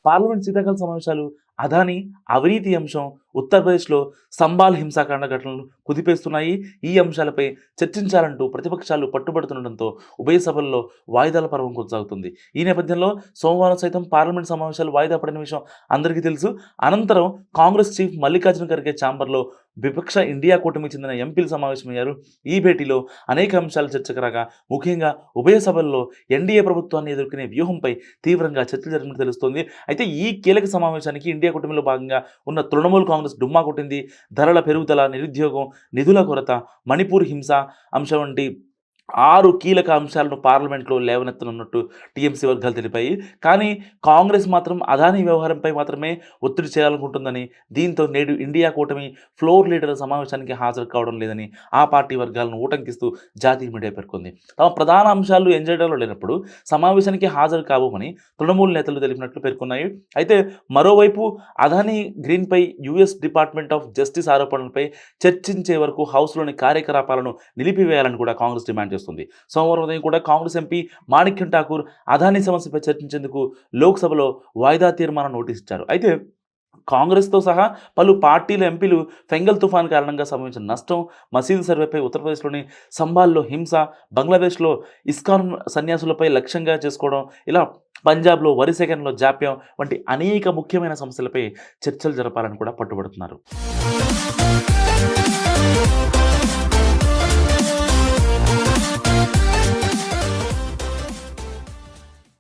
Parliament శీతాకాల సమావేశాలు, అదానీ అవినీతి అంశం, ఉత్తరప్రదేశ్లో సంబాల్ హింసాకాండ ఘటనలు కుదిపేస్తున్నాయి. ఈ అంశాలపై చర్చించాలంటూ ప్రతిపక్షాలు పట్టుబడుతుండటంతో ఉభయ సభల్లో వాయిదాల పర్వం కొనసాగుతుంది. ఈ నేపథ్యంలో సోమవారం సైతం పార్లమెంట్ సమావేశాలు వాయిదా పడిన విషయం అందరికీ తెలుసు. అనంతరం కాంగ్రెస్ చీఫ్ మల్లికార్జున ఖర్గే ఛాంబర్లో విపక్ష ఇండియా కూటమికి చెందిన ఎంపీలు సమావేశమయ్యారు. ఈ భేటీలో అనేక అంశాలు చర్చకు రాగా ముఖ్యంగా ఉభయ సభల్లో ఎన్డీఏ ప్రభుత్వాన్ని ఎదుర్కొనే వ్యూహంపై తీవ్రంగా చర్చలు జరిగినట్టు తెలుస్తోంది. అయితే ఈ కీలక సమావేశానికి ఇండియా కూటమిలో భాగంగా ఉన్న తృణమూల్ కాంగ్రెస్ డుమ్మా కొట్టింది. ధరల పెరుగుదల, నిరుద్యోగం, నిధుల కొరత, మణిపూర్ హింస అంశం వంటి 6 కీలక అంశాలను పార్లమెంట్లో లేవనెత్తనున్నట్టు టీఎంసీ వర్గాలు తెలిపాయి. కానీ కాంగ్రెస్ మాత్రం అదానీ వ్యవహారంపై మాత్రమే ఒత్తిడి చేయాలనుకుంటుందని, దీంతో నేడు ఇండియా కూటమి ఫ్లోర్ లీడర్ల సమావేశానికి హాజరు కావడం లేదని ఆ పార్టీ వర్గాలను ఊటంకిస్తూ జాతీయ మీడియా పేర్కొంది. తమ ప్రధాన అంశాలు ఎజెండాలో లేనప్పుడు సమావేశానికి హాజరు కావమని తృణమూల్ నేతలు తెలిపినట్లు పేర్కొన్నాయి. అయితే మరోవైపు అదానీ గ్రీన్పై యూఎస్ డిపార్ట్మెంట్ ఆఫ్ జస్టిస్ ఆరోపణలపై చర్చించే వరకు హౌస్లోని కార్యకలాపాలను నిలిపివేయాలని కూడా కాంగ్రెస్ డిమాండ్ చేస్తుంది. సోమవారం ఉదయం కూడా కాంగ్రెస్ ఎంపీ మాణిక్యం ఠాకూర్ అదానీ సమస్యపై చర్చించేందుకు లోక్సభలో వాయిదా తీర్మానం నోటీస్ ఇచ్చారు. అయితే కాంగ్రెస్తో సహా పలు పార్టీల ఎంపీలు ఫెంగల్ తుఫాన్ కారణంగా సంభవించిన నష్టం, మసీదు సర్వేపై, ఉత్తరప్రదేశ్లోని సంబాల్లో హింస, బంగ్లాదేశ్లో ఇస్కాన్ సన్యాసులపై లక్ష్యంగా చేసుకోవడం, ఇలా పంజాబ్లో వరి సేకరణలో జాప్యం వంటి అనేక ముఖ్యమైన సమస్యలపై చర్చలు జరపాలని కూడా పట్టుబడుతున్నారు.